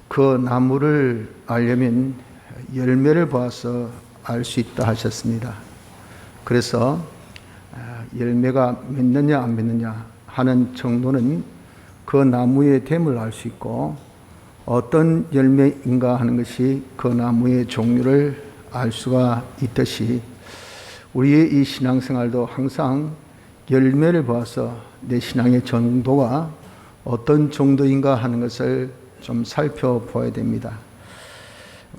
그 나무를 알려면 열매를 보아서 알 수 있다 하셨습니다. 그래서 열매가 맺느냐 안 맺느냐 하는 정도는 그 나무의 됨을 알 수 있고, 어떤 열매인가 하는 것이 그 나무의 종류를 알 수가 있듯이, 우리의 이 신앙생활도 항상 열매를 보아서 내 신앙의 정도가 어떤 정도인가 하는 것을 좀 살펴보아야 됩니다.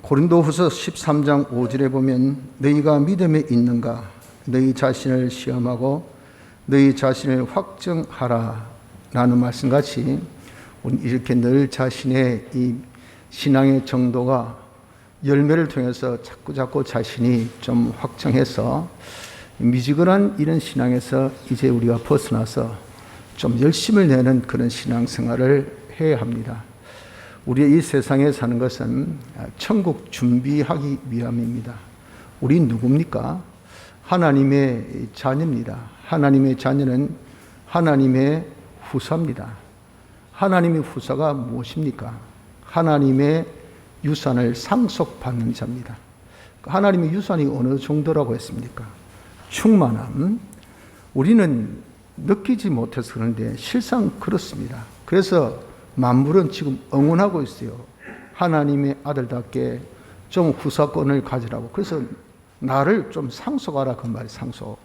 고린도후서 13장 5절에 보면 너희가 믿음에 있는가 너희 자신을 시험하고 너희 자신을 확증하라 라는 말씀같이, 이렇게 늘 자신의 이 신앙의 정도가 열매를 통해서 자꾸 자신이 좀 확정해서 미지근한 이런 신앙에서 이제 우리가 벗어나서 좀 열심을 내는 그런 신앙생활을 해야 합니다. 우리의 이 세상에 사는 것은 천국 준비하기 위함입니다. 우리 누굽니까? 하나님의 자녀입니다. 하나님의 자녀는 하나님의 후사입니다. 하나님의 후사가 무엇입니까? 하나님의 유산을 상속받는 자입니다. 하나님의 유산이 어느 정도라고 했습니까? 충만함. 우리는 느끼지 못해서 그런데 실상 그렇습니다. 그래서 만물은 지금 응원하고 있어요. 하나님의 아들답게 좀 후사권을 가지라고. 그래서 나를 좀 상속하라, 그 말이 상속.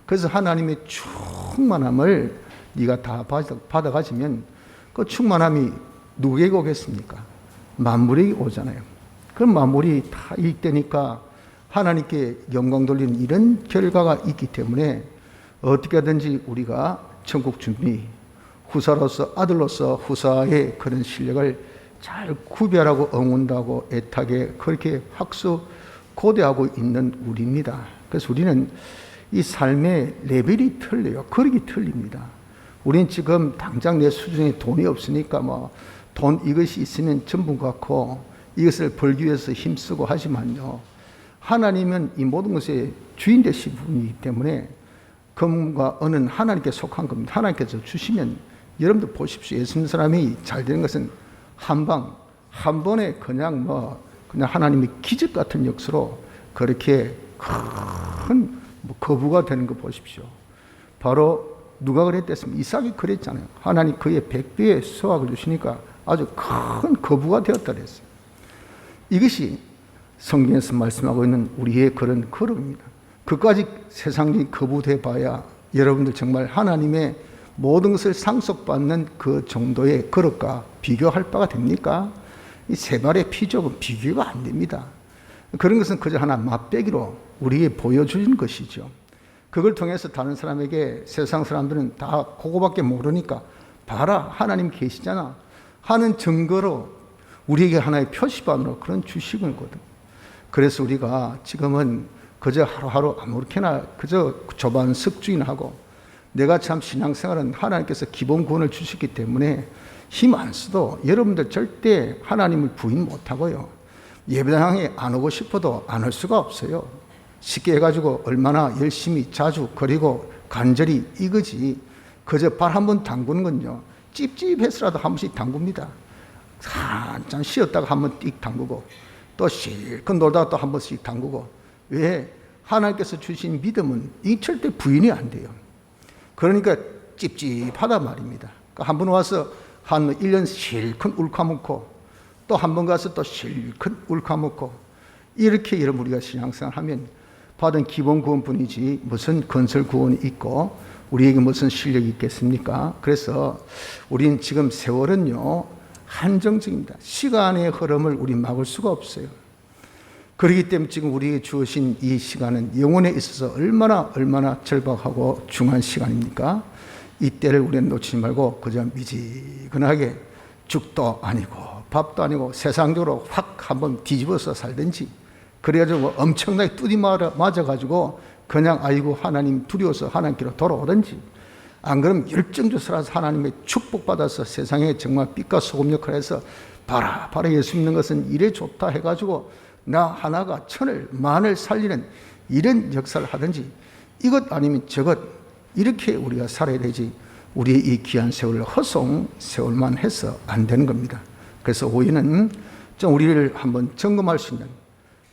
그래서 하나님의 충만함을 네가 다 받아가지면 그 충만함이 누구에게 오겠습니까? 만물에게 오잖아요. 그럼 만물이 다 이익되니까 하나님께 영광 돌리는 이런 결과가 있기 때문에 어떻게 하든지 우리가 천국 준비, 후사로서, 아들로서 후사의 그런 실력을 잘 구별하고 응원하고 애타게 그렇게 고대하고 있는 우리입니다. 그래서 우리는 이 삶의 레벨이 틀려요. 거lik이 틀립니다. 우리는 지금 당장 내 수중에 돈이 없으니까 돈 이것이 있으면 전부 갖고 이것을 벌기 위해서 힘쓰고 하지만요, 하나님은 이 모든 것의 주인 되신 분이기 때문에 금과 은은 하나님께 속한 겁니다. 하나님께서 주시면, 여러분들 보십시오. 예수 믿는 사람이 잘 되는 것은 한 번에 그냥 하나님의 기적 같은 역사로 그렇게 큰 거부가 되는 거 보십시오. 바로 누가 그랬댔습니까? 이삭이 그랬잖아요. 하나님 그의 100배의 수확을 주시니까 아주 큰 거부가 되었다 그랬어요. 이것이 성경에서 말씀하고 있는 우리의 그런 걸음입니다. 그까지 세상이 거부돼 봐야 여러분들 정말 하나님의 모든 것을 상속받는 그 정도의 그릇과 비교할 바가 됩니까? 이 세 발의 피족은 비교가 안 됩니다. 그런 것은 그저 하나 맛배기로 우리에게 보여주는 것이죠. 그걸 통해서 다른 사람에게, 세상 사람들은 다 그거밖에 모르니까 봐라 하나님 계시잖아 하는 증거로 우리에게 하나의 표시반으로 그런 주식이거든. 그래서 우리가 지금은 그저 하루하루 아무렇게나 그저 조반 석주인하고, 내가 참 신앙생활은 하나님께서 기본 구원을 주셨기 때문에 힘 안 써도 여러분들 절대 하나님을 부인 못하고요, 예배당에 안 오고 싶어도 안 올 수가 없어요. 쉽게 해가지고 얼마나 열심히 자주 그리고 간절히 이거지, 그저 발 한 번 담그는 건요, 찝찝해서라도 한 번씩 담굽니다. 한참 쉬었다가 한 번 띡 담그고 또 실컷 놀다가 또 한 번씩 담그고. 왜? 하나님께서 주신 믿음은 이 절대 부인이 안 돼요. 그러니까 찝찝하다 말입니다. 한 번 와서 한 1년 실컷 울카먹고 또 한 번 가서 또 실컷 울카먹고, 이렇게 여러분 우리가 신앙생활 하면 받은 기본 구원뿐이지 무슨 건설 구원이 있고 우리에게 무슨 실력이 있겠습니까? 그래서 우리는 지금 세월은요 한정적입니다. 시간의 흐름을 우리 막을 수가 없어요. 그렇기 때문에 지금 우리에게 주어진 이 시간은 영혼에 있어서 얼마나 절박하고 중요한 시간입니까? 이때를 우리는 놓치지 말고 그저 미지근하게 죽도 아니고 밥도 아니고 세상적으로 확 한번 뒤집어서 살든지, 그래가지고 엄청나게 뚜디 맞아가지고 그냥 아이고 하나님 두려워서 하나님께로 돌아오든지, 안 그러면 열정적으로 하나님의 축복받아서 세상에 정말 빛과 소금 역할을 해서 봐라 예수 믿는 것은 이래 좋다 해가지고 나 하나가 천을 만을 살리는 이런 역사를 하든지, 이것 아니면 저것, 이렇게 우리가 살아야 되지 우리의 이 귀한 세월을 허송 세월만 해서 안 되는 겁니다. 그래서 오해는 좀 우리를 한번 점검할 수 있는,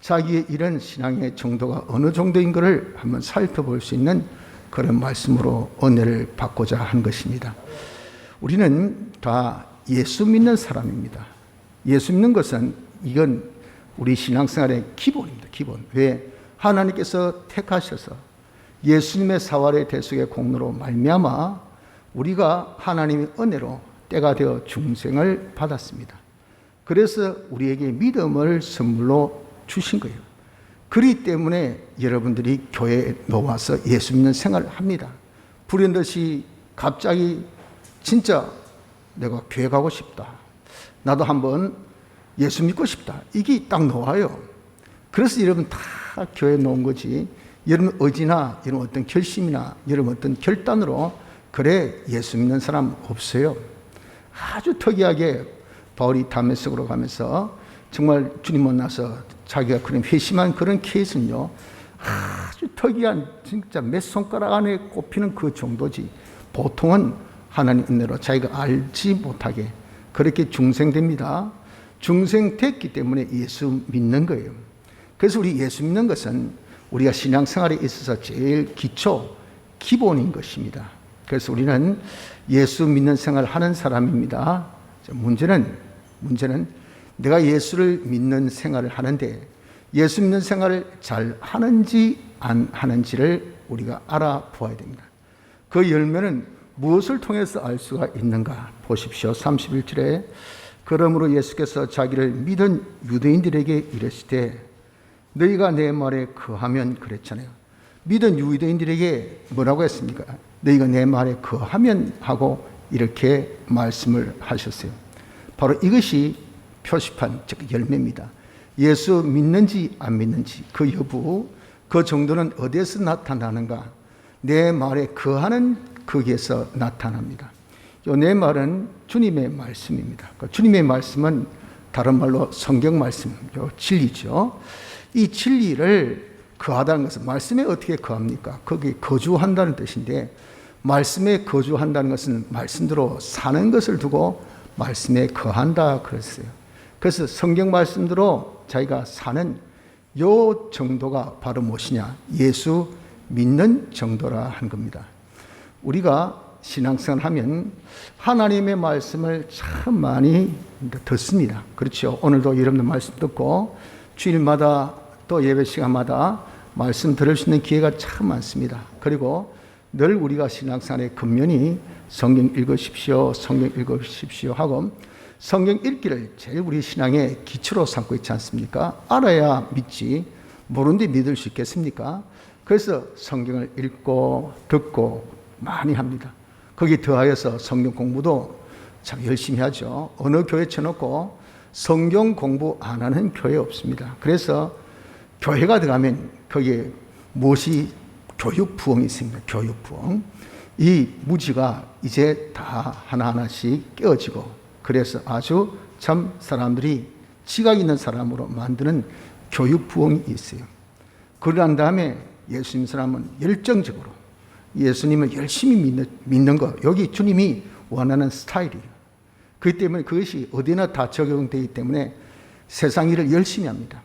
자기의 이런 신앙의 정도가 어느 정도인 것을 한번 살펴볼 수 있는 그런 말씀으로 은혜를 받고자 한 것입니다. 우리는 다 예수 믿는 사람입니다. 예수 믿는 것은 이건 우리 신앙생활의 기본입니다. 기본. 왜? 하나님께서 택하셔서 예수님의 사활의 대속의 공로로 말미암아 우리가 하나님의 은혜로 때가 되어 중생을 받았습니다. 그래서 우리에게 믿음을 선물로 주신 거예요. 그렇기 때문에 여러분들이 교회에 놓아서 예수 믿는 생활을 합니다. 불현듯이 갑자기 진짜 내가 교회 가고 싶다, 나도 한번 예수 믿고 싶다, 이게 딱 나와요. 그래서 여러분 다 교회에 놓은 거지, 여러분 의지나 여러분 어떤 결심이나 여러분 어떤 결단으로 그래 예수 믿는 사람 없어요. 아주 특이하게 바울이 다메섹으로 가면서 정말 주님 만나서 자기가 그런 회심한 그런 케이스는요, 아주 특이한, 진짜 몇 손가락 안에 꼽히는 그 정도지, 보통은 하나님 은혜로 자기가 알지 못하게 그렇게 중생됩니다. 중생됐기 때문에 예수 믿는 거예요. 그래서 우리 예수 믿는 것은 우리가 신앙생활에 있어서 제일 기초, 기본인 것입니다. 그래서 우리는 예수 믿는 생활을 하는 사람입니다. 문제는 내가 예수를 믿는 생활을 하는데 예수 믿는 생활을 잘 하는지 안 하는지를 우리가 알아보아야 됩니다. 그 열매는 무엇을 통해서 알 수가 있는가? 보십시오. 31절에 그러므로 예수께서 자기를 믿은 유대인들에게 이르시되 너희가 내 말에 거하면, 그랬잖아요. 믿은 유대인들에게 뭐라고 했습니까? 너희가 내 말에 거하면 하고 이렇게 말씀을 하셨어요. 바로 이것이 표시판, 즉 열매입니다. 예수 믿는지 안 믿는지 그 여부, 그 정도는 어디에서 나타나는가? 내 말에 거하는 거기에서 나타납니다. 내 말은 주님의 말씀입니다. 주님의 말씀은 다른 말로 성경 말씀, 진리죠. 이 진리를 거하다는 것은, 말씀에 어떻게 거합니까? 거기에 거주한다는 뜻인데, 말씀에 거주한다는 것은 말씀대로 사는 것을 두고 말씀에 거한다 그랬어요. 그래서 성경 말씀대로 자기가 사는 요 정도가 바로 무엇이냐? 예수 믿는 정도라 한 겁니다. 우리가 신앙생활 하면 하나님의 말씀을 참 많이 듣습니다. 그렇죠? 오늘도 여러분들 말씀 듣고 주일마다 또 예배 시간마다 말씀 들을 수 있는 기회가 참 많습니다. 그리고 늘 우리가 신앙생활의 근면이 성경 읽으십시오, 성경 읽으십시오 하고 성경 읽기를 제일 우리 신앙의 기초로 삼고 있지 않습니까? 알아야 믿지, 모르는데 믿을 수 있겠습니까? 그래서 성경을 읽고 듣고 많이 합니다. 거기에 더하여서 성경 공부도 참 열심히 하죠. 어느 교회 쳐놓고 성경 공부 안 하는 교회 없습니다. 그래서 교회가 들어가면 거기에 무엇이 교육부엉이 있습니다. 교육부엉. 이 무지가 이제 다 하나하나씩 깨어지고, 그래서 아주 참 사람들이 지각 있는 사람으로 만드는 교육부엉이 있어요. 그러한 다음에 예수님 사람은 열정적으로 예수님을 열심히 믿는 것, 여기 주님이 원하는 스타일이에요. 그렇기 때문에 그것이 어디나 다 적용되기 때문에 세상 일을 열심히 합니다.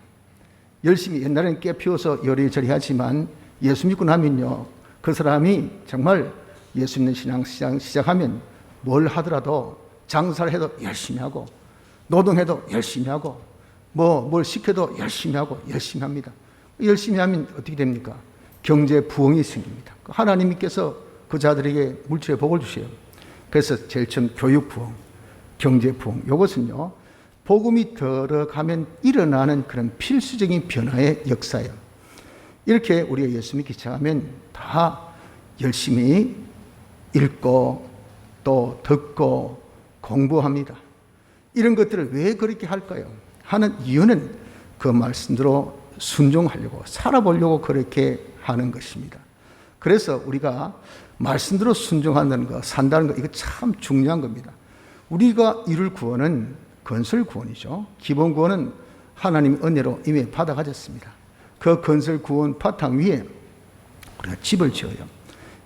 열심히, 옛날에는 깨 피워서 요리저리 하지만 예수 믿고 나면요, 그 사람이 정말 예수 믿는 신앙 시작하면 뭘 하더라도, 장사를 해도 열심히 하고, 노동해도 열심히 하고, 뭘 시켜도 열심히 하고, 열심히 합니다. 열심히 하면 어떻게 됩니까? 경제 부흥이 생깁니다. 하나님께서 그 자들에게 물질의 복을 주세요. 그래서 제일 처음 교육 부흥, 경제 부흥, 이것은요 복음이 들어가면 일어나는 그런 필수적인 변화의 역사예요. 이렇게 우리가 예수 믿기 시작하면 다 열심히 읽고 또 듣고 공부합니다. 이런 것들을 왜 그렇게 할까요? 하는 이유는 그 말씀대로 순종하려고, 살아보려고 그렇게 하는 것입니다. 그래서 우리가 말씀대로 순종한다는 거, 산다는 거, 이거 참 중요한 겁니다. 우리가 이룰 구원은 건설 구원이죠. 기본 구원은 하나님의 은혜로 이미 받아 가졌습니다. 그 건설 구원 바탕 위에 우리가 집을 지어요.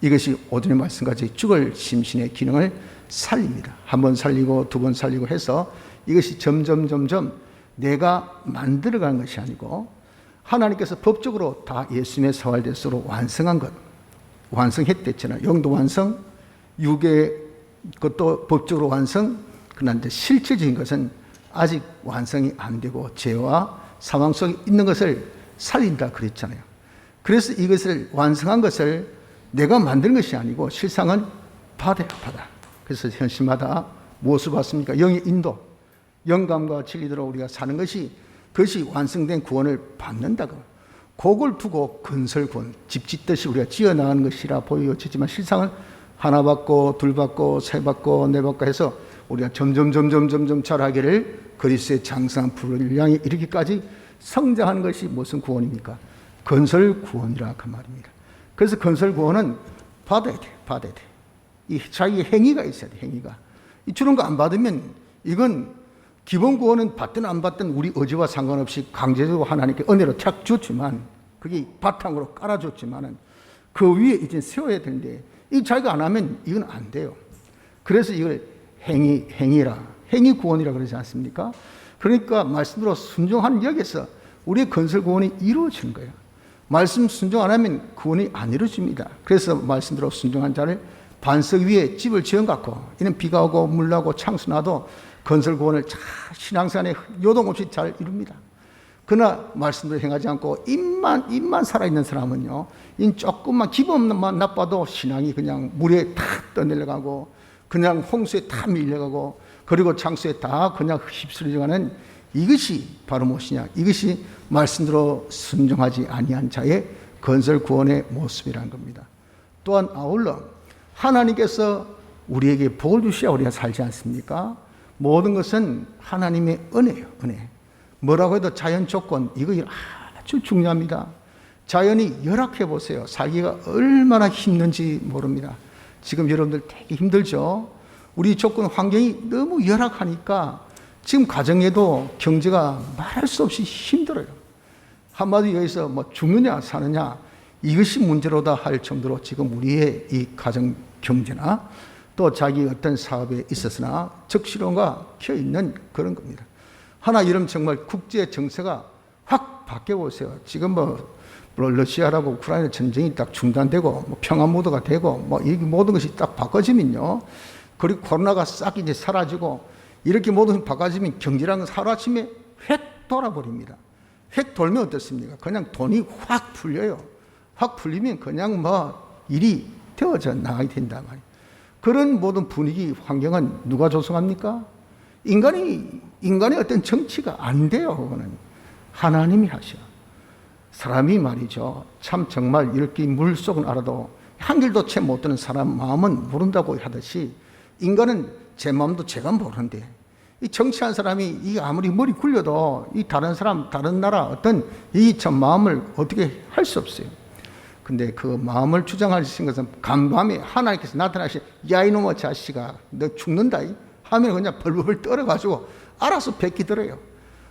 이것이 오전의 말씀까지 죽을 심신의 기능을 살립니다. 한 번 살리고 두 번 살리고 해서 이것이 점점 내가 만들어가는 것이 아니고 하나님께서 법적으로 다 예수님의 사활대수로 완성한 것, 완성했댔잖아요. 영도 완성, 육의 것도 법적으로 완성. 그러나 이제 실질적인 것은 아직 완성이 안 되고 죄와 사망 속에 있는 것을 살린다 그랬잖아요. 그래서 이것을 완성한 것을 내가 만든 것이 아니고 실상은 받아야 받아. 그래서 현실마다 무엇을 받습니까? 영의 인도, 영감과 진리대로 우리가 사는 것이, 그것이 완성된 구원을 받는다고. 그걸 두고 건설구원, 집 짓듯이 우리가 지어나가는 것이라 보여지지만 실상은 하나 받고 둘 받고 세 받고 네 받고 해서 우리가 점점 자라기를 그리스도의 장성한 분량이 이르기까지 성장하는 것이 무슨 구원입니까? 건설구원이라 그 말입니다. 그래서 건설구원은 받아야 돼. 이 자기의 행위가 있어야 돼. 행위가. 저런 거 안 받으면 이건 기본 구원은 받든 안 받든 우리 의지와 상관없이 강제적으로 하나님께 은혜로 착 줬지만, 그게 바탕으로 깔아줬지만은 그 위에 이제 세워야 되는데 이 자기가 안 하면 이건 안 돼요. 그래서 이걸 행위 구원이라 그러지 않습니까? 그러니까 말씀대로 순종하는 여기서 우리의 건설 구원이 이루어지는 거예요. 말씀 순종 안 하면 구원이 안 이루어집니다. 그래서 말씀대로 순종한 자를 반석 위에 집을 지어갖고 이는 비가 오고 물 나고 창수 나도 건설 구원을 잘 신앙생활에 요동 없이 잘 이룹니다. 그러나 말씀대로 행하지 않고 입만 살아있는 사람은요, 이 조금만 기분만 나빠도 신앙이 그냥 물에 다 떠내려가고 그냥 홍수에 다 밀려가고 그리고 창수에 다 그냥 휩쓸려가는, 이것이 바로 무엇이냐? 이것이 말씀대로 순종하지 아니한 자의 건설 구원의 모습이라는 겁니다. 또한 아울러 하나님께서 우리에게 복을 주셔야 우리가 살지 않습니까? 모든 것은 하나님의 은혜예요. 은혜. 뭐라고 해도 자연 조건, 이거 아주 중요합니다. 자연이 열악해 보세요. 살기가 얼마나 힘든지 모릅니다. 지금 여러분들 되게 힘들죠? 우리 조건 환경이 너무 열악하니까 지금 가정에도 경제가 말할 수 없이 힘들어요. 한마디로 여기서 뭐 죽느냐 사느냐 이것이 문제로다 할 정도로 지금 우리의 이 가정 경제나 또 자기 어떤 사업에 있어서나 적시론과 켜 있는 그런 겁니다. 하나 이러면 정말 국제 정세가 확 바뀌어 보세요. 지금 뭐 러시아라고 우크라이나 전쟁이 딱 중단되고 뭐 평화 모드가 되고 뭐 이 모든 것이 딱 바꿔지면요. 그리고 코로나가 싹 이제 사라지고 이렇게 모든 것이 바꿔지면 경제라는 건 하루아침에 획 돌아버립니다. 획 돌면 어떻습니까? 그냥 돈이 확 풀려요. 확 풀리면 그냥 뭐 일이 되어져 나가게 된단 말이에요. 그런 모든 분위기, 환경은 누가 조성합니까? 인간의 어떤 정치가 안 돼요. 그거는 하나님이 하셔. 사람이 말이죠. 참 정말 이렇게 물속은 알아도 한 길도 채 못 드는 사람 마음은 모른다고 하듯이 인간은 제 마음도 제가 모르는데 이 정치한 사람이 이 아무리 머리 굴려도 이 다른 사람, 다른 나라 어떤 이 참 마음을 어떻게 할 수 없어요. 근데 그 마음을 주장하신 것은 간밤에 하나님께서 나타나시, 야 이놈의 자식아 너 죽는다 하면 그냥 벌벌 떨어가지고 알아서 베끼더래요.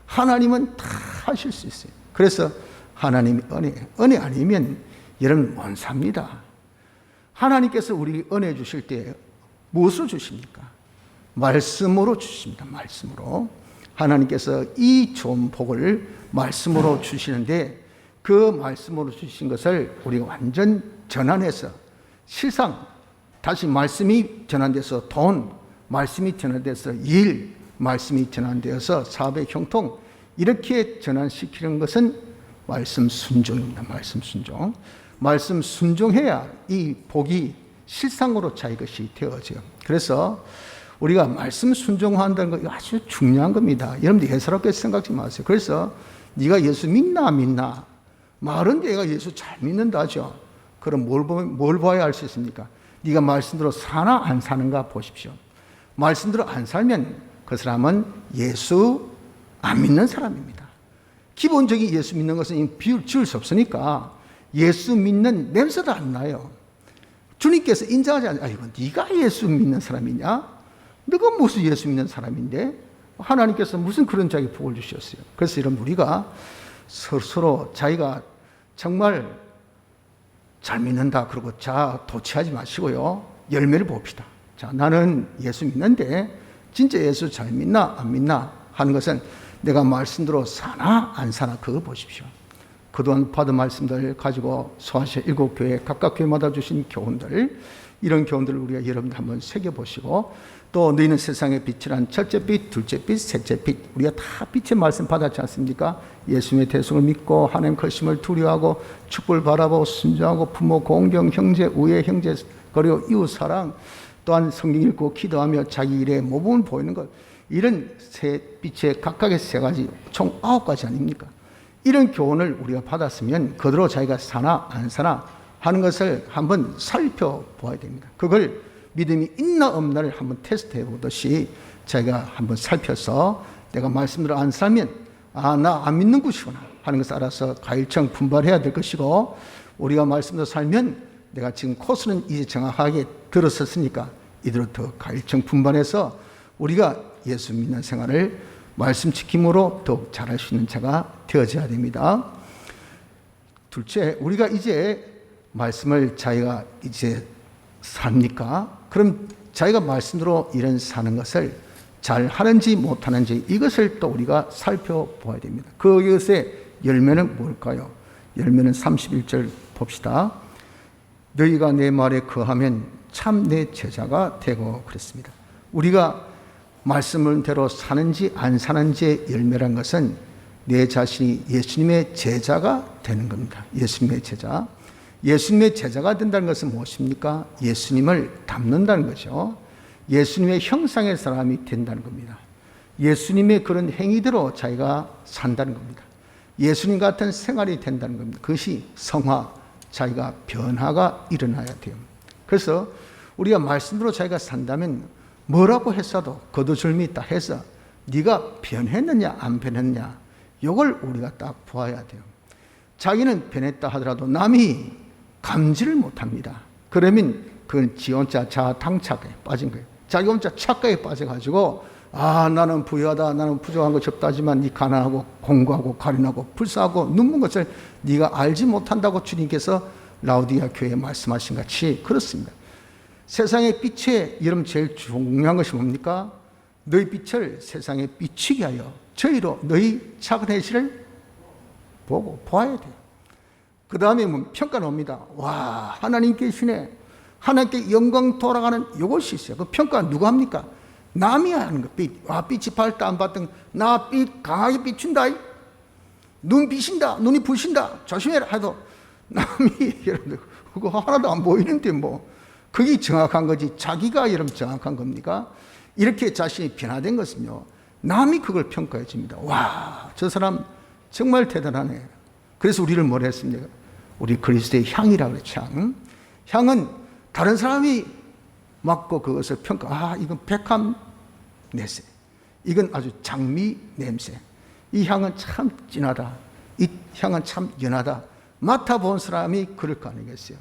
하나님은 다 하실 수 있어요. 그래서 하나님이 은혜 아니면 여러분 못 삽니다. 하나님께서 우리 은혜 주실 때 무엇을 주십니까? 말씀으로 주십니다. 말씀으로. 하나님께서 이 좋은 복을 말씀으로 주시는데 그 말씀으로 주신 것을 우리가 완전 전환해서 실상 다시 말씀이 전환돼서 돈, 말씀이 전환돼서 일, 말씀이 전환되어서 사업의 형통, 이렇게 전환시키는 것은 말씀 순종입니다. 말씀 순종. 말씀 순종해야 이 복이 실상으로 자기 것이 되어져요. 그래서 우리가 말씀 순종한다는 거 아주 중요한 겁니다. 여러분들 예사롭게 생각하지 마세요. 그래서 네가 예수 믿나 안 믿나? 말은 내가 예수 잘 믿는다죠. 그럼 뭘 봐야 알 수 있습니까? 네가 말씀대로 사나 안 사는가 보십시오. 말씀대로 안 살면 그 사람은 예수 안 믿는 사람입니다. 기본적인 예수 믿는 것은 비율 지을 수 없으니까 예수 믿는 냄새도 안 나요. 주님께서 인정하지 않아요. 아이고, 네가 예수 믿는 사람이냐? 너가 무슨 예수 믿는 사람인데? 하나님께서 무슨 그런 자기 복을 주셨어요. 그래서 이런 우리가 서로 자기가 정말 잘 믿는다 그러고 자 도취하지 마시고요. 열매를 봅시다. 자, 나는 예수 믿는데 진짜 예수 잘 믿나 안 믿나 하는 것은 내가 말씀대로 사나 안 사나 그거 보십시오. 그동안 받은 말씀들 가지고 소아시아 7교회 각각 교회마다 주신 교훈들, 이런 교훈들을 우리가 여러분들 한번 새겨보시고, 또 너희는 세상의 빛이란 첫째 빛, 둘째 빛, 셋째 빛, 우리가 다 빛의 말씀 받았지 않습니까? 예수님의 대성을 믿고 하나님 크심을 두려워하고 축복을 바라보고 순종하고 부모 공경, 형제 우애, 형제 그리고 이웃 사랑, 또한 성경 읽고 기도하며 자기 일에 모범을 보이는 것, 이런 세 빛의 각각의 세 가지 총 9가지 아닙니까? 이런 교훈을 우리가 받았으면 그대로 자기가 사나 안 사나 하는 것을 한번 살펴보아야 됩니다. 그걸 믿음이 있나 없나를 한번 테스트해 보듯이 자기가 한번 살펴서 내가 말씀대로 안 살면 나 안 믿는 것이구나 하는 것을 알아서 가일청 분발해야 될 것이고, 우리가 말씀대로 살면 내가 지금 코스는 이제 정확하게 들었었으니까 이대로 더 가일청 분발해서 우리가 예수 믿는 생활을 말씀 지킴으로 더욱 잘할 수 있는 자가 되어져야 됩니다. 둘째, 우리가 이제 말씀을 자기가 이제 삽니까? 그럼 자기가 말씀대로 이런 사는 것을 잘 하는지 못하는지 이것을 또 우리가 살펴보아야 됩니다. 그것의 열매는 뭘까요? 열매는 31절 봅시다. 너희가 내 말에 거하면 참 내 제자가 되고 그랬습니다. 우리가 말씀대로 사는지 안 사는지의 열매란 것은 내 자신이 예수님의 제자가 되는 겁니다. 예수님의 제자. 예수님의 제자가 된다는 것은 무엇입니까? 예수님을 닮는다는 거죠. 예수님의 형상의 사람이 된다는 겁니다. 예수님의 그런 행위대로 자기가 산다는 겁니다. 예수님 같은 생활이 된다는 겁니다. 그것이 성화, 자기가 변화가 일어나야 돼요. 그래서 우리가 말씀대로 자기가 산다면 뭐라고 했어도 거두절미 있다 해서 네가 변했느냐 안 변했느냐 이걸 우리가 딱 보아야 돼요. 자기는 변했다 하더라도 남이 감지를 못합니다. 그러면 그건 지 혼자 자당착에 빠진 거예요. 자기 혼자 착각에 빠져가지고 나는 부유하다, 나는 부족한 것이 없다지만 네 가난하고 공고하고 가련하고 불쌍하고 눈먼 것을 네가 알지 못한다고 주님께서 라우디아 교회에 말씀하신 같이 그렇습니다. 세상의 빛에 여러분 제일 중요한 것이 뭡니까? 너희 빛을 세상에 비치게 하여 저희로 너희 작은 행실을 보고 보아야 돼요. 그 다음에 평가는 옵니다. 와, 하나님 계시네. 하나님께 영광 돌아가는 이것이 있어요. 그 평가 누가 합니까? 남이 하는 거. 빛. 빛이 밝다 안 밝다. 나 빛 강하게 비춘다. 눈 비신다. 눈이 부신다. 조심해라 해도 남이 여러분들 그거 하나도 안 보이는데 그게 정확한 거지 자기가 여러분 정확한 겁니까? 이렇게 자신이 변화된 것은요, 남이 그걸 평가해 줍니다. 와, 저 사람 정말 대단하네. 그래서 우리를 뭐라 했습니까? 우리 그리스도의 향이라고 그랬죠. 향은 다른 사람이 맡고 그것을 평가, 이건 백합 냄새, 이건 아주 장미 냄새, 이 향은 참 진하다, 이 향은 참 연하다, 맡아본 사람이 그럴 거 아니겠어요.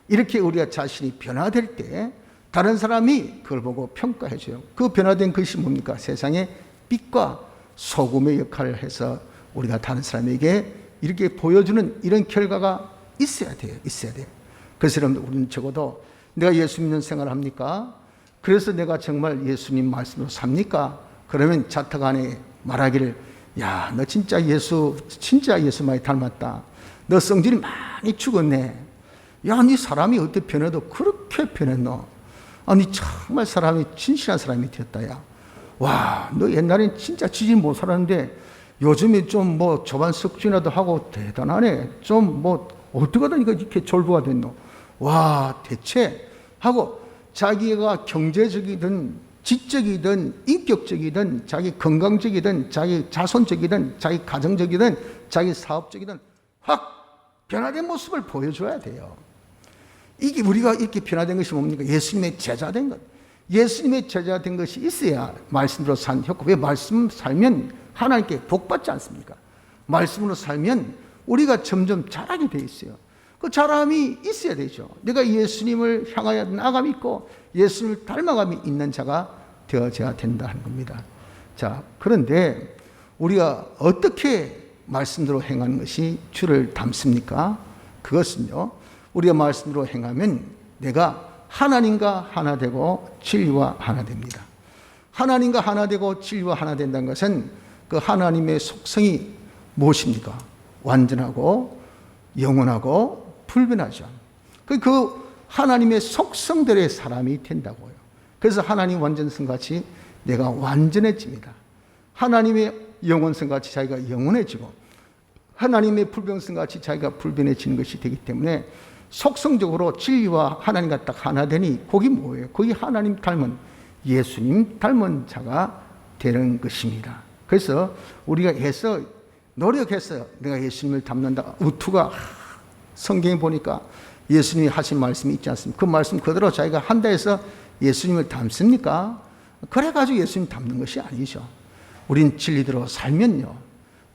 이렇게 우리가 자신이 변화될 때 다른 사람이 그걸 보고 평가해 줘요. 그 변화된 것이 뭡니까? 세상의 빛과 소금의 역할을 해서 우리가 다른 사람에게 이렇게 보여주는 이런 결과가 있어야 돼요. 있어야 돼요. 그래서 여러분들 우리는 적어도 내가 예수 믿는 생활을 합니까? 그래서 내가 정말 예수님 말씀으로 삽니까? 그러면 자택 안에 말하기를 야, 너 진짜 예수 많이 닮았다. 너 성질이 많이 죽었네. 야, 네 사람이 어떻게 변해도 그렇게 변했노? 네 정말 사람이 진실한 사람이 되었다. 야, 와, 너 옛날엔 진짜 지지 못 살았는데 요즘에 좀 조반 석준이라도 하고 대단하네. 좀 어떻게 하다 이렇게 졸부가 됐노? 와, 대체 하고 자기가 경제적이든 지적이든 인격적이든 자기 건강적이든 자기 자손적이든 자기 가정적이든 자기 사업적이든 확 변화된 모습을 보여줘야 돼요. 이게 우리가 이렇게 변화된 것이 뭡니까? 예수님의 제자 된 것. 예수님의 제자 된 것이 있어야 말씀으로 산 효과. 왜 말씀 살면 하나님께 복 받지 않습니까? 말씀으로 살면 우리가 점점 자라게 돼 있어요. 그 자람이 있어야 되죠. 내가 예수님을 향하여 나감이 있고 예수님을 닮아감이 있는 자가 되어져야 된다 하는 겁니다. 자, 그런데 우리가 어떻게 말씀대로 행하는 것이 주를 닮습니까? 그것은요, 우리가 말씀대로 행하면 내가 하나님과 하나 되고 진리와 하나 됩니다. 하나님과 하나 되고 진리와 하나 된다는 것은 그 하나님의 속성이 무엇입니까? 완전하고 영원하고 불변하죠. 그 하나님의 속성들의 사람이 된다고요. 그래서 하나님 완전성 같이 내가 완전해집니다. 하나님의 영원성 같이 자기가 영원해지고 하나님의 불변성 같이 자기가 불변해지는 것이 되기 때문에 속성적으로 진리와 하나님과 딱 하나 되니 그게 뭐예요? 그게 하나님 닮은 예수님 닮은 자가 되는 것입니다. 그래서 우리가 노력해서 내가 예수님을 닮는다. 우투가 성경에 보니까 예수님이 하신 말씀이 있지 않습니까? 그 말씀 그대로 자기가 한다 해서 예수님을 닮습니까? 그래가지고 예수님 닮는 것이 아니죠. 우린 진리대로 살면요,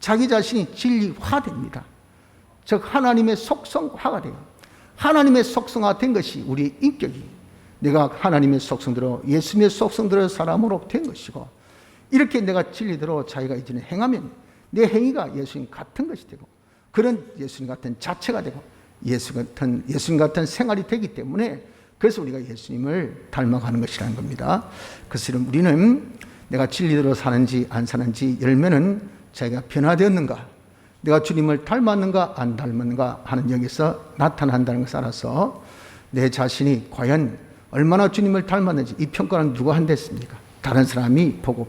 자기 자신이 진리화됩니다. 즉 하나님의 속성화가 돼요. 하나님의 속성화 된 것이 우리의 인격이, 내가 하나님의 속성대로 예수님의 속성대로 사람으로 된 것이고, 이렇게 내가 진리대로 자기가 이제는 행하면 내 행위가 예수님 같은 것이 되고, 그런 예수님 같은 자체가 되고 예수님 같은 생활이 되기 때문에, 그래서 우리가 예수님을 닮아가는 것이라는 겁니다. 그래서 우리는 내가 진리대로 사는지 안 사는지 열매는 자기가 변화되었는가, 내가 주님을 닮았는가 안 닮았는가 하는 여기서 나타난다는 것을 알아서 내 자신이 과연 얼마나 주님을 닮았는지, 이 평가는 누가 한댔습니까? 다른 사람이 보고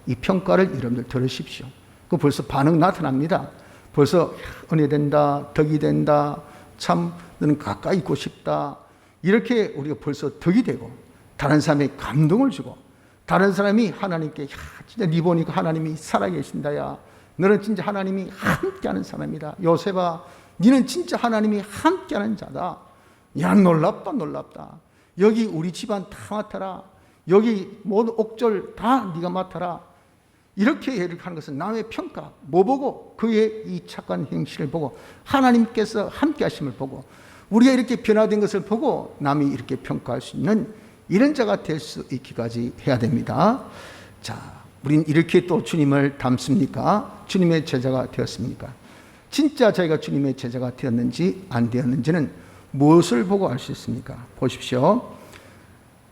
이 평가를 여러분들 들으십시오. 그 벌써 반응 나타납니다. 벌써 은혜 된다, 덕이 된다, 참 너는 가까이 있고 싶다, 이렇게 우리가 벌써 덕이 되고 다른 사람에게 감동을 주고, 다른 사람이 하나님께 진짜 네 보니까 하나님이 살아계신다, 야 너는 진짜 하나님이 함께하는 사람이다, 요셉아 너는 진짜 하나님이 함께하는 자다, 야 놀랍다, 여기 우리 집안 다 맡아라, 여기 모든 옥절 다 네가 맡아라, 이렇게 하는 것은 남의 평가, 뭐 보고? 그의 이 착한 행실을 보고, 하나님께서 함께 하심을 보고, 우리가 이렇게 변화된 것을 보고 남이 이렇게 평가할 수 있는 이런 자가 될 수 있기까지 해야 됩니다. 자, 우린 이렇게 또 주님을 닮습니까? 주님의 제자가 되었습니까? 진짜 저희가 주님의 제자가 되었는지 안 되었는지는 무엇을 보고 알 수 있습니까? 보십시오.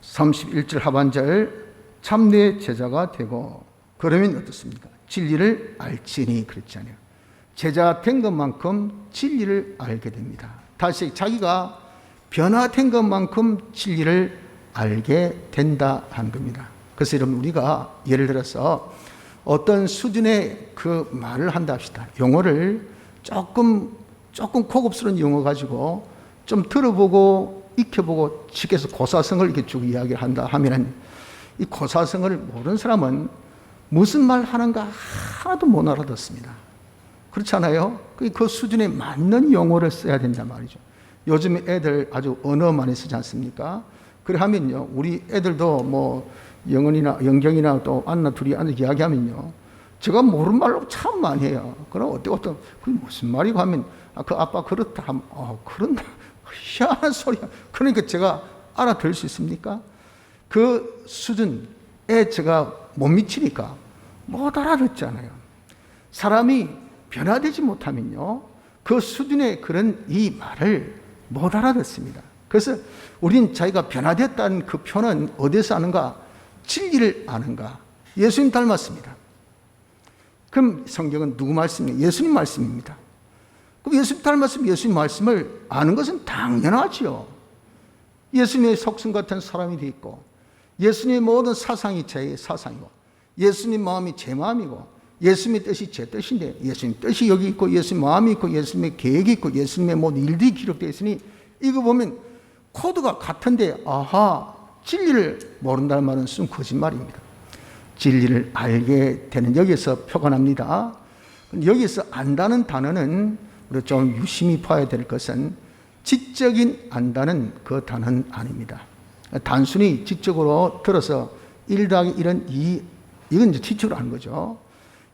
31절 하반절, 참내 제자가 되고 그러면 어떻습니까? 진리를 알지니 그랬잖아요. 제자 된 것만큼 진리를 알게 됩니다. 다시 자기가 변화된 것만큼 진리를 알게 된다 하는 겁니다. 그래서 여러분, 우리가 예를 들어서 어떤 수준의 그 말을 한다 합시다. 용어를 조금 고급스러운 용어 가지고 좀 들어보고 익혀보고 직해서 고사성을 이렇게 쭉 이야기를 한다 하면은, 이 고사성을 모르는 사람은 무슨 말 하는가 하나도 못 알아듣습니다. 그렇잖아요? 그 수준에 맞는 용어를 써야 된단 말이죠. 요즘 애들 아주 언어 많이 쓰지 않습니까? 그래 하면요, 우리 애들도 뭐 영경이나 또 안나 둘이 앉아 이야기하면요, 제가 모르는 말로 참 많이 해요. 그럼 어떤 그게 무슨 말이고 하면, 그 아빠 그렇다 하면, 그런다, 희한한 소리야. 그러니까 제가 알아들을 수 있습니까? 그 수준에 제가 못 미치니까 못 알아듣잖아요. 사람이 변화되지 못하면요, 그 수준의 그런 이 말을 못 알아듣습니다. 그래서 우린 자기가 변화됐다는 그 표는 어디서 아는가? 진리를 아는가? 예수님 닮았습니다. 그럼 성경은 누구 말씀이에요? 예수님 말씀입니다. 그럼 예수님 닮았으면 예수님 말씀을 아는 것은 당연하지요. 예수님의 속성 같은 사람이 되어 있고, 예수님의 모든 사상이 제 사상이고, 예수님 마음이 제 마음이고, 예수님의 뜻이 제 뜻인데, 예수님 뜻이 여기 있고, 예수님 마음이 있고, 예수님의 계획이 있고, 예수님의 모든 일들이 기록되어 있으니, 이거 보면 코드가 같은데, 아하, 진리를 모른다는 말은 순 거짓말입니다. 진리를 알게 되는, 여기서 표가 납니다. 여기서 안다는 단어는 우리가 좀 유심히 봐야 될 것은, 지적인 안다는 그 단어는 아닙니다. 단순히 지적으로 들어서 1 더하기 1은 2, 이건 이제 지적으로 하는 거죠.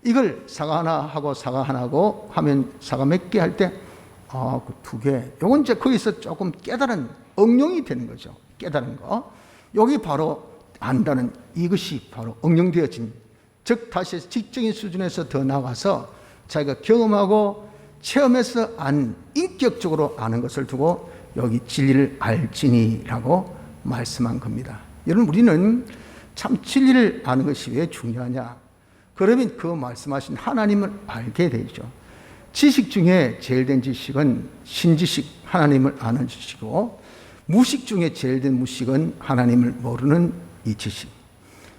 이걸 사과 하나 하고 사과 하나 하고 하면 사과 몇 개 할 때, 그 2개. 요건 이제 거기서 조금 깨달은 응용이 되는 거죠. 깨달은 거. 여기 바로 안다는, 이것이 바로 응용되어진, 즉 다시 지적인 수준에서 더 나가서 자기가 경험하고 체험해서 인격적으로 아는 것을 두고 여기 진리를 알지니라고 말씀한 겁니다. 여러분, 우리는 참 진리를 아는 것이 왜 중요하냐? 그러면 그 말씀하신 하나님을 알게 되죠. 지식 중에 제일 된 지식은 신지식, 하나님을 아는 지식이고, 무식 중에 제일 된 무식은 하나님을 모르는 이 지식.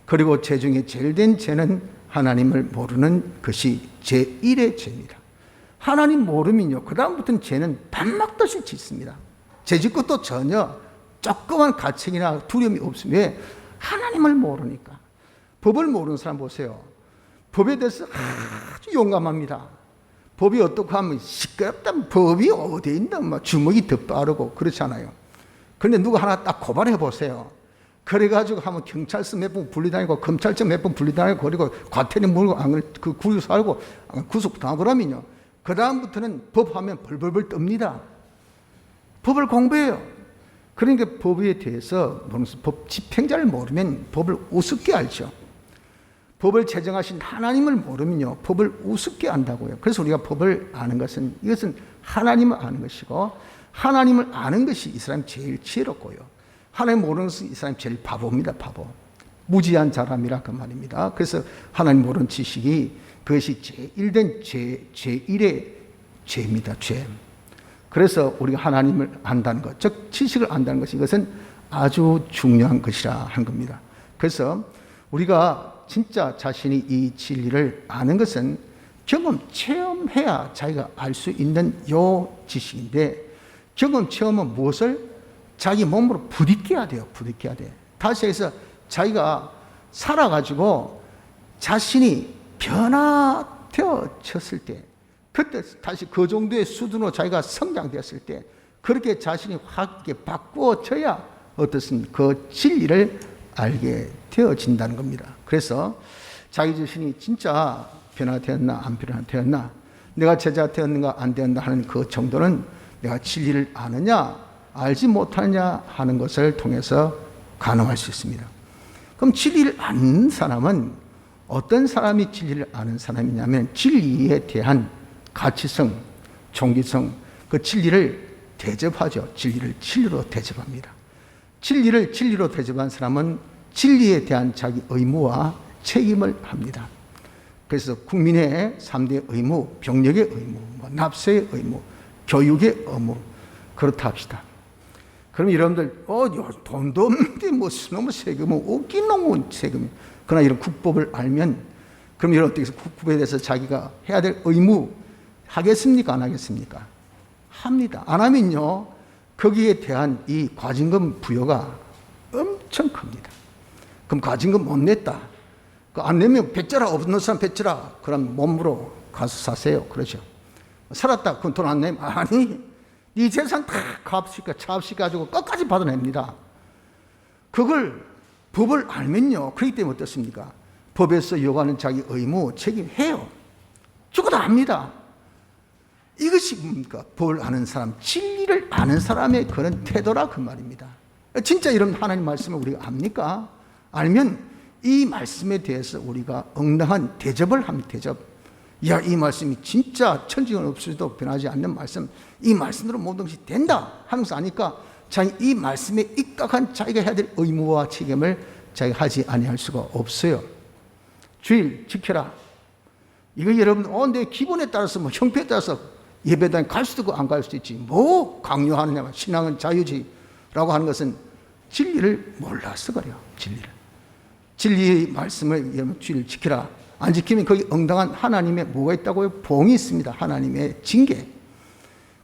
그리고 죄 중에 제일 된 죄는 하나님을 모르는 것이 제1의 죄입니다. 하나님 모르면요, 그 다음부터는 죄는 밥 먹듯이 짓습니다. 죄 짓고 또 전혀 조그만 가책이나 두려움이 없으면 왜? 하나님을 모르니까. 법을 모르는 사람 보세요. 법에 대해서 아주 용감합니다. 법이 어떻게 하면 시끄럽다면 법이 어디에 있나, 막 주먹이 더 빠르고 그렇잖아요. 그런데 누가 하나 딱 고발해 보세요. 그래가지고 하면 경찰서 몇 번 분리다니고 검찰청 몇 번 분리다니고 그리고 과태료 물고 그 구류 살고 구속 당하고 그러면요, 그 다음부터는 법하면 벌벌벌 뜹니다. 법을 공부해요. 그러니까 법에 대해서 법 집행자를 모르면 법을 우습게 알죠. 법을 제정하신 하나님을 모르면요, 법을 우습게 안다고요. 그래서 우리가 법을 아는 것은, 이것은 하나님을 아는 것이고, 하나님을 아는 것이 이 사람이 제일 지혜롭고요, 하나님 모르는 것은 이 사람이 제일 바보입니다. 바보. 무지한 사람이라 그 말입니다. 그래서 하나님 모르는 지식이 그것이 제1된 제1의 죄입니다. 죄. 그래서 우리가 하나님을 안다는 것, 즉 지식을 안다는 것이, 이것은 아주 중요한 것이라 하는 겁니다. 그래서 우리가 진짜 자신이 이 진리를 아는 것은 경험, 체험해야 자기가 알 수 있는 요 지식인데, 경험, 체험은 무엇을? 자기 몸으로 부딪혀야 돼요. 부딪혀야 돼. 다시 해서 자기가 살아가지고 자신이 변화되어졌을 때, 그때 다시 그 정도의 수준으로 자기가 성장되었을 때, 그렇게 자신이 확 바꾸어져야 어떻습니까? 그 진리를 알게 되어진다는 겁니다. 그래서 자기 자신이 진짜 변화되었나 안 변화되었나, 내가 제자 되었는가 안 되었나 하는 그 정도는 내가 진리를 아느냐 알지 못하느냐 하는 것을 통해서 가늠할 수 있습니다. 그럼 진리를 아는 사람은 어떤 사람이 진리를 아는 사람이냐면, 진리에 대한 가치성, 종기성, 그 진리를 대접하죠. 진리를 진리로 대접합니다. 진리를 진리로 대접한 사람은 진리에 대한 자기 의무와 책임을 합니다. 그래서 국민의 3대 의무, 병력의 의무, 납세의 의무, 교육의 의무, 그렇다 합시다. 그럼 여러분들, 돈도 없는데 무슨 세금은 웃긴 놈은 세금. 그러나 이런 국법을 알면, 그럼 여러분 어떻게 해서 국법에 대해서 자기가 해야 될 의무 하겠습니까? 안 하겠습니까? 합니다. 안 하면요, 거기에 대한 이 과징금 부여가 엄청 큽니다. 그럼 과징금 못 냈다, 안 내면 배째라, 없는 사람 배째라, 그럼 몸으로 가서 사세요. 그러죠. 살았다, 그건 돈 안 내면, 아니, 네 재산 다 차압시켜가지고 끝까지 받아냅니다. 그걸 법을 알면요, 그렇기 때문에 어떻습니까? 법에서 요구하는 자기 의무, 책임해요. 죽어도 압니다. 이것이 뭡니까? 법을 아는 사람, 진리를 아는 사람의 그런 태도라 그 말입니다. 진짜 이런 하나님 말씀을 우리가 압니까? 알면 이 말씀에 대해서 우리가 응당한 대접을 합니다. 대접. 야, 이 말씀이 진짜 천지는 없어도 변하지 않는 말씀, 이 말씀으로 모든 것이 된다 하면서 아니까 자기 이 말씀에 입각한 자기가 해야 될 의무와 책임을 자기가 하지 아니할 수가 없어요. 주일 지켜라. 이거 여러분, 내 기분에 따라서 형편에 따라서 예배당에 갈 수도 있고 안 갈 수도 있지. 뭐 강요하느냐, 신앙은 자유지라고 하는 것은 진리를 몰라서 그래요. 진리의 말씀을 여러분 주일 지키라. 안 지키면 거기 응당한 하나님의 뭐가 있다고요? 봉이 있습니다. 하나님의 징계.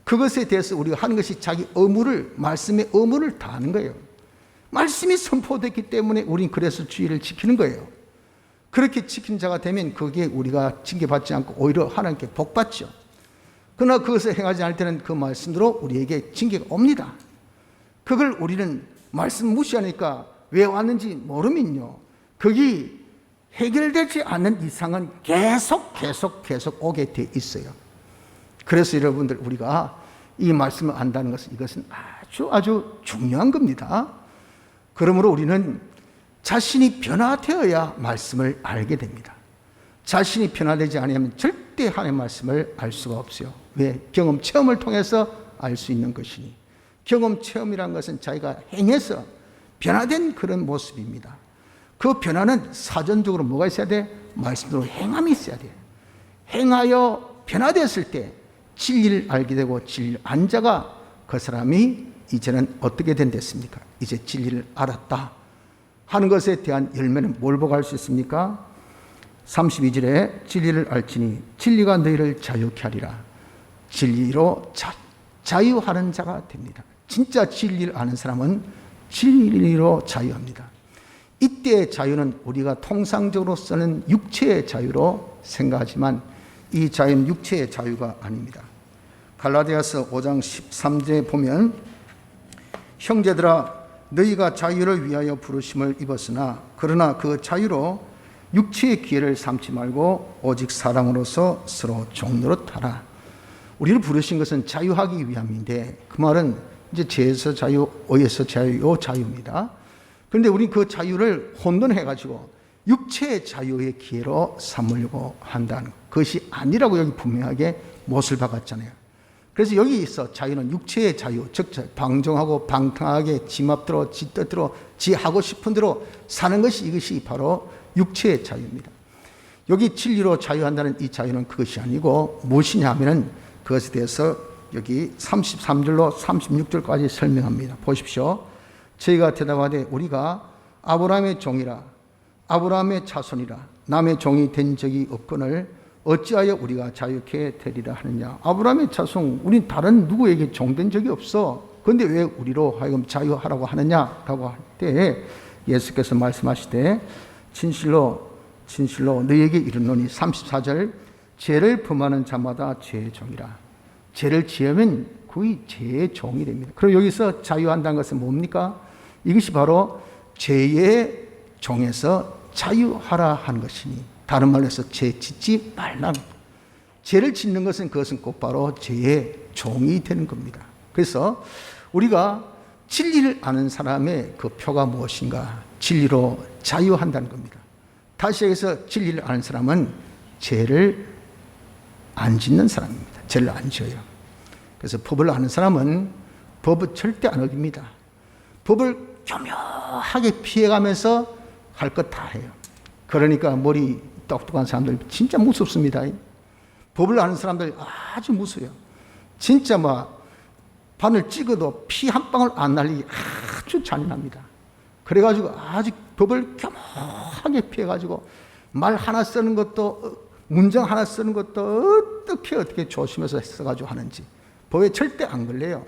그것에 대해서 우리가 하는 것이 자기 의무를, 말씀의 의무를 다하는 거예요. 말씀이 선포됐기 때문에 우리는 그래서 주의를 지키는 거예요. 그렇게 지킨 자가 되면 거기에 우리가 징계받지 않고 오히려 하나님께 복받죠. 그러나 그것을 행하지 않을 때는 그 말씀으로 우리에게 징계가 옵니다. 그걸 우리는 말씀 무시하니까 왜 왔는지 모르면요, 거기 해결되지 않는 이상은 계속 오게 돼 있어요. 그래서 여러분들, 우리가 이 말씀을 안다는 것은, 이것은 아주 중요한 겁니다. 그러므로 우리는 자신이 변화되어야 말씀을 알게 됩니다. 자신이 변화되지 않으면 절대 하나님의 말씀을 알 수가 없어요. 왜? 경험, 체험을 통해서 알 수 있는 것이니. 경험, 체험이라는 것은 자기가 행해서 변화된 그런 모습입니다. 그 변화는 사전적으로 뭐가 있어야 돼? 말씀대로 행함이 있어야 돼. 행하여 변화됐을 때 진리를 알게 되고 진리를 안 자가 그 사람이 이제는 어떻게 된댔습니까? 이제 진리를 알았다 하는 것에 대한 열매는 뭘 보고 알 수 있습니까? 32절에 진리를 알지니 진리가 너희를 자유케 하리라. 진리로 자유하는 자가 됩니다. 진짜 진리를 아는 사람은 진리로 자유합니다. 이때의 자유는 우리가 통상적으로 쓰는 육체의 자유로 생각하지만 이 자유는 육체의 자유가 아닙니다. 갈라디아서 5장 13절에 보면 형제들아 너희가 자유를 위하여 부르심을 입었으나 그러나 그 자유로 육체의 기회를 삼지 말고 오직 사랑으로서 서로 종노릇하라. 우리를 부르신 것은 자유하기 위함인데 그 말은 이제 죄에서 자유, 의에서 자유, 요 자유입니다. 그런데 우리는 그 자유를 혼돈해가지고 육체의 자유의 기회로 삼으려고 한다는 것이 아니라고 여기 분명하게 못을 박았잖아요. 그래서 여기 있어 자유는 육체의 자유, 즉 방종하고 방탕하게 지 맘대로 지 뜻대로 지 하고 싶은 대로 사는 것이 이것이 바로 육체의 자유입니다. 여기 진리로 자유한다는 이 자유는 그것이 아니고 무엇이냐 하면은 그것에 대해서 여기 33절로 36절까지 설명합니다. 보십시오. 저희가 대답하되 우리가 아브라함의 종이라 아브라함의 자손이라 남의 종이 된 적이 없거늘 어찌하여 우리가 자유케 되리라 하느냐. 아브라함의 자손, 우린 다른 누구에게 종된 적이 없어. 그런데 왜 우리로 하여금 자유하라고 하느냐라고 할 때 예수께서 말씀하시되 진실로 너희에게 이르노니 34절 죄를 범하는 자마다 죄의 종이라. 죄를 지으면 거의 죄의 종이 됩니다. 그리고 여기서 자유한다는 것은 뭡니까? 이것이 바로 죄의 종에서 자유하라 하는 것이니 다른 말로 해서 죄 짓지 말라. 죄를 짓는 것은 그것은 곧바로 죄의 종이 되는 겁니다. 그래서 우리가 진리를 아는 사람의 그 표가 무엇인가? 진리로 자유한다는 겁니다. 다시 여기서 진리를 아는 사람은 죄를 안 짓는 사람입니다. 죄를 안 지어요. 그래서 법을 아는 사람은 법을 절대 안 어깁니다. 법을 교묘하게 피해가면서 할 것 다 해요. 그러니까 머리 똑똑한 사람들 진짜 무섭습니다. 법을 아는 사람들 아주 무서워요. 진짜 막 바늘 찍어도 피 한 방울 안 날리기 아주 잔인합니다. 그래가지고 아주 법을 교묘하게 피해가지고 말 하나 쓰는 것도 문장 하나 쓰는 것도 어떻게 조심해서 써가지고 하는지 법에 절대 안 걸려요.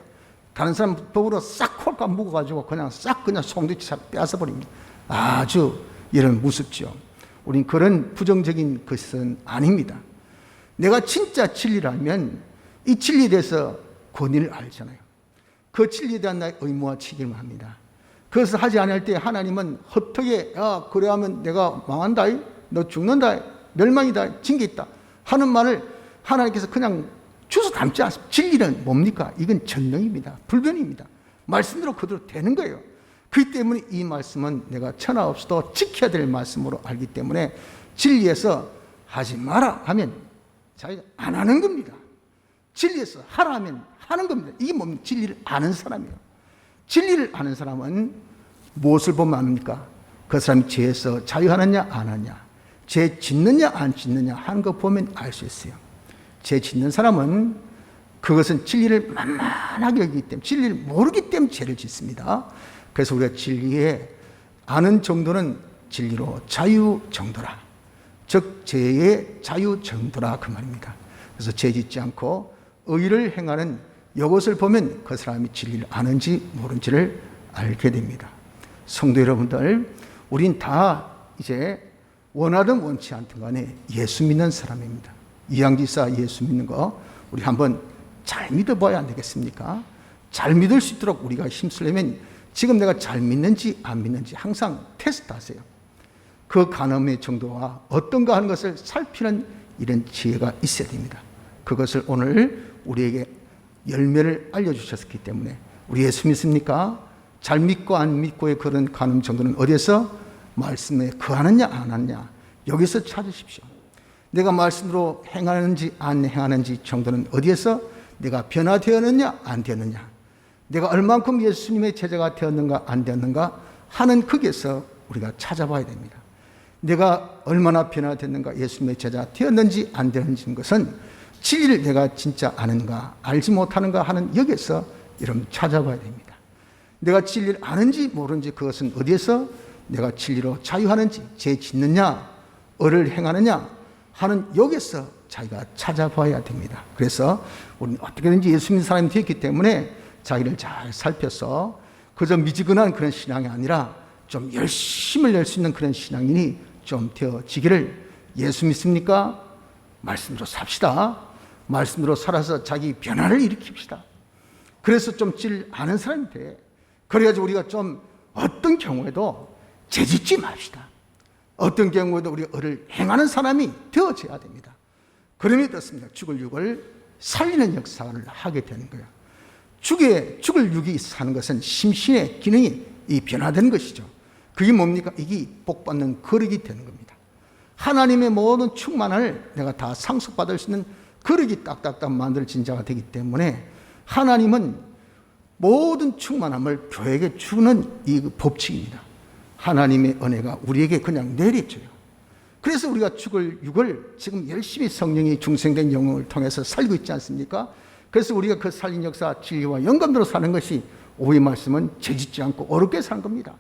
다른 사람 법으로 싹 홀까 묶어가지고 그냥 송두치 빼앗아 버립니다. 아주 이런 무섭죠. 우린 그런 부정적인 것은 아닙니다. 내가 진짜 진리를 알면 이 진리에 대해서 권위를 알잖아요. 그 진리에 대한 나의 의무와 책임을 합니다. 그것을 하지 않을 때 하나님은 헛되게 그래 하면 내가 망한다, 너 죽는다, 멸망이다, 징계 있다 하는 말을 하나님께서 그냥 주워 담지 않습니다. 진리는 뭡니까? 이건 전령입니다. 불변입니다. 말씀대로 그대로 되는 거예요. 그렇기 때문에 이 말씀은 내가 천하 없어도 지켜야 될 말씀으로 알기 때문에 진리에서 하지 마라 하면 자기가 안 하는 겁니다. 진리에서 하라 하면 하는 겁니다. 이게 뭡니까? 진리를 아는 사람이에요. 진리를 아는 사람은 무엇을 보면 압니까? 그 사람이 죄에서 자유하느냐 안 하느냐, 죄 짓느냐 안 짓느냐 하는 거 보면 알 수 있어요. 죄 짓는 사람은 그것은 진리를 만만하게 여기기 때문에 진리를 모르기 때문에 죄를 짓습니다. 그래서 우리가 진리에 아는 정도는 진리로 자유 정도라. 즉 죄의 자유 정도라 그 말입니다. 그래서 죄 짓지 않고 의를 행하는 이것을 보면 그 사람이 진리를 아는지 모른지를 알게 됩니다. 성도 여러분들, 우린 다 이제 원하든 원치 않든 간에 예수 믿는 사람입니다. 이양지사 예수 믿는 거 우리 한번 잘 믿어봐야 안 되겠습니까? 잘 믿을 수 있도록 우리가 힘쓰려면 지금 내가 잘 믿는지 안 믿는지 항상 테스트하세요. 그 간음의 정도와 어떤가 하는 것을 살피는 이런 지혜가 있어야 됩니다. 그것을 오늘 우리에게 열매를 알려주셨기 때문에 우리 예수 믿습니까? 잘 믿고 안 믿고의 그런 간음 정도는 어디에서? 말씀에 거하느냐 안 하느냐 여기서 찾으십시오. 내가 말씀으로 행하는지 안 행하는지 정도는 어디에서? 내가 변화되었느냐 안 되었느냐, 내가 얼만큼 예수님의 제자가 되었는가 안 되었는가 하는 거기에서 우리가 찾아봐야 됩니다. 내가 얼마나 변화됐는가, 예수님의 제자 되었는지 안 되는지는 것은 진리를 내가 진짜 아는가 알지 못하는가 하는 여기에서 여러분 찾아봐야 됩니다. 내가 진리를 아는지 모르는지 그것은 어디에서 내가 진리로 자유하는지, 죄 짓느냐 을을 행하느냐 하는 여기에서 자기가 찾아봐야 됩니다. 그래서 우리는 어떻게든지 예수 믿는 사람이 되었기 때문에 자기를 잘 살펴서 그저 미지근한 그런 신앙이 아니라 좀 열심을 낼 수 있는 그런 신앙인이 좀 되어지기를. 예수 믿습니까? 말씀대로 삽시다. 말씀대로 살아서 자기 변화를 일으킵시다. 그래서 좀 질 아는 사람이 돼. 그래가지고 우리가 좀 어떤 경우에도 죄짓지 맙시다. 어떤 경우에도 우리가 을을 행하는 사람이 되어져야 됩니다. 그러면 어떻습니까? 죽을 육을 살리는 역사를 하게 되는 거예요. 죽을 육이 사는 것은 심신의 기능이 이 변화된 것이죠. 그게 뭡니까? 이게 복받는 거룩이 되는 겁니다. 하나님의 모든 충만을 내가 다 상속받을 수 있는 거룩이 딱딱딱 만들어진 자가 되기 때문에 하나님은 모든 충만함을 교회에게 주는 이 법칙입니다. 하나님의 은혜가 우리에게 그냥 내려줘요. 그래서 우리가 죽을 육을 지금 열심히 성령이 중생된 영혼을 통해서 살고 있지 않습니까? 그래서 우리가 그 살린 역사 진리와 영감대로 사는 것이 오후의 말씀은 죄짓지 않고 어렵게 사는 겁니다.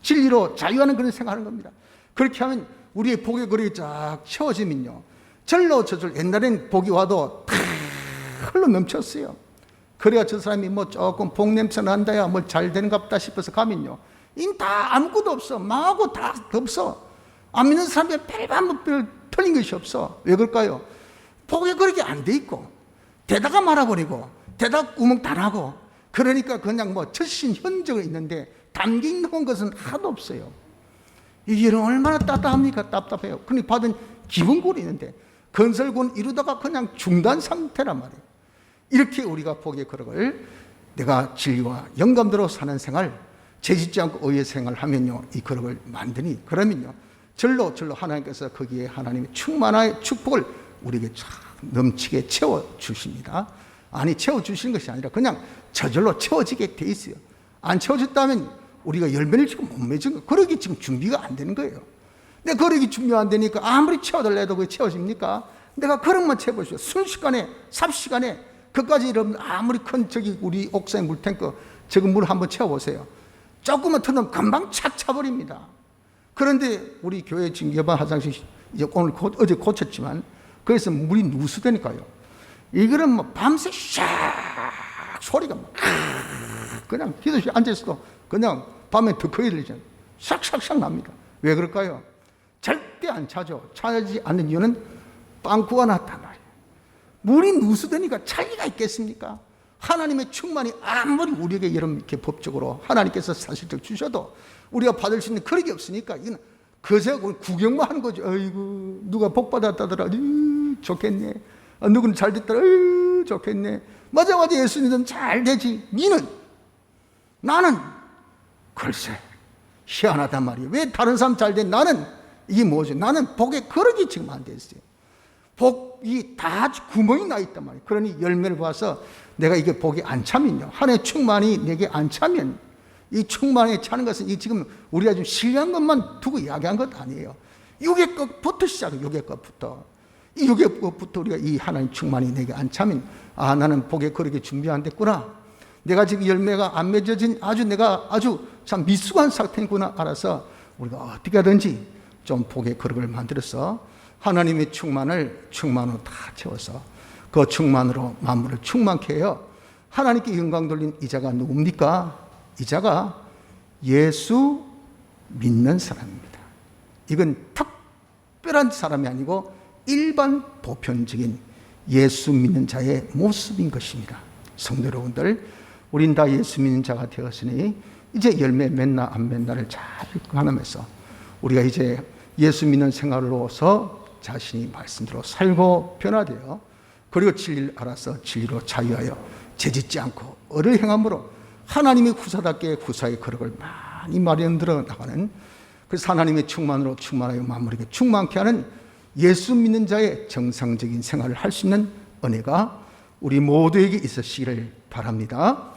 진리로 자유하는 그런 생활하는 겁니다. 그렇게 하면 우리의 복의 거리가 쫙 채워지면요, 절로 저절 옛날엔 복이 와도 다 흘러 넘쳤어요. 그래야 저 사람이 뭐 조금 복 냄새 난다야 뭐 잘 되는가 보다 싶어서 가면요, 다 아무것도 없어. 망하고 다 없어. 안 믿는 사람이 별반 틀린 것이 없어. 왜 그럴까요? 복의 거리가 안 돼 있고 대다가 말아버리고 대다가 구멍 다 나고, 그러니까 그냥 뭐 절신 현적은 있는데 담긴 것은 하나도 없어요. 이게 얼마나 따뜻합니까? 답답해요. 그러니 받은 기본권이 있는데 건설권 이루다가 그냥 중단 상태란 말이에요. 이렇게 우리가 복의 거룩을 내가 진리와 영감대로 사는 생활, 죄짓지 않고 의의 생활을 하면요, 이 거룩을 만드니, 그러면요 절로 하나님께서 거기에 하나님의 충만한 축복을 우리에게 참 넘치게 채워주십니다. 아니, 채워주시는 것이 아니라 그냥 저절로 채워지게 돼 있어요. 안 채워졌다면 우리가 열매를 지금 못 맺은 거예요. 거룩이 지금 준비가 안 되는 거예요. 근데 거룩이 준비가 안 되니까 아무리 채워달래도 그게 채워집니까? 내가 거룩만 채워보시오. 순식간에, 삽시간에, 그까지 여러분 아무리 큰 우리 옥상에 물탱크 저거 물 한번 채워보세요. 조금만 틀면 금방 착 차버립니다. 그런데 우리 교회 지금 여반 화장실 이제 어제 고쳤지만 거기서 물이 누수되니까요, 이거는 뭐 밤새 샥 소리가 막 그냥 기도실에 앉아있어도 그냥 밤에 더 크게 들리잖아요. 샥샥샥 납니다. 왜 그럴까요? 절대 안 차죠. 차지 않는 이유는 빵꾸가 났단 말이에요. 물이 누수되니까 차이가 있겠습니까? 하나님의 충만이 아무리 우리에게 이렇게 법적으로 하나님께서 사실적 주셔도 우리가 받을 수 있는 그릇이 없으니까 이건 그저 구경만 하는 거죠. 아이고, 누가 복 받았다더라. 좋겠네. 누구는 잘 됐더라. 좋겠네. 맞아, 예수님은 잘 되지. 나는 글쎄 희한하단 말이에요. 왜 다른 사람 잘 된 나는 이게 뭐죠? 나는 복의 그릇이 지금 안 돼 있어요. 복이 다 구멍이 나 있단 말이에요. 그러니 열매를 봐서 내가 이게 복이 안 차면요, 하나님의 충만이 내게 안 차면, 이 충만에 차는 것은 이 지금 우리가 좀 신뢰한 것만 두고 이야기한 것 아니에요. 육의 것부터 시작해요. 육의 것부터. 이 육의 것부터 우리가 이 하나님 충만이 내게 안 차면, 아, 나는 복의 거룩이 준비 안 됐구나. 내가 지금 열매가 안 맺어진 내가 아주 참 미숙한 상태구나 알아서 우리가 어떻게 하든지 좀 복의 거룩을 만들어서 하나님의 충만으로 다 채워서 그 충만으로 만물을 충만케 해요. 하나님께 영광 돌린 이 자가 누굽니까? 이 자가 예수 믿는 사람입니다. 이건 특별한 사람이 아니고 일반 보편적인 예수 믿는 자의 모습인 것입니다. 성도 여러분들, 우린 다 예수 믿는 자가 되었으니 이제 열매 맺나 안 맺나를 잘 가늠해서 우리가 이제 예수 믿는 생활로서 자신이 말씀대로 살고 변화되어, 그리고 진리를 알아서 진리로 자유하여 죄짓지 않고 의를 행함으로 하나님의 구사답게 구사의 거룩을 많이 마련들어 나가는, 그래서 하나님의 충만으로 충만하여 만물에게 충만케 하는 예수 믿는 자의 정상적인 생활을 할 수 있는 은혜가 우리 모두에게 있으시기를 바랍니다.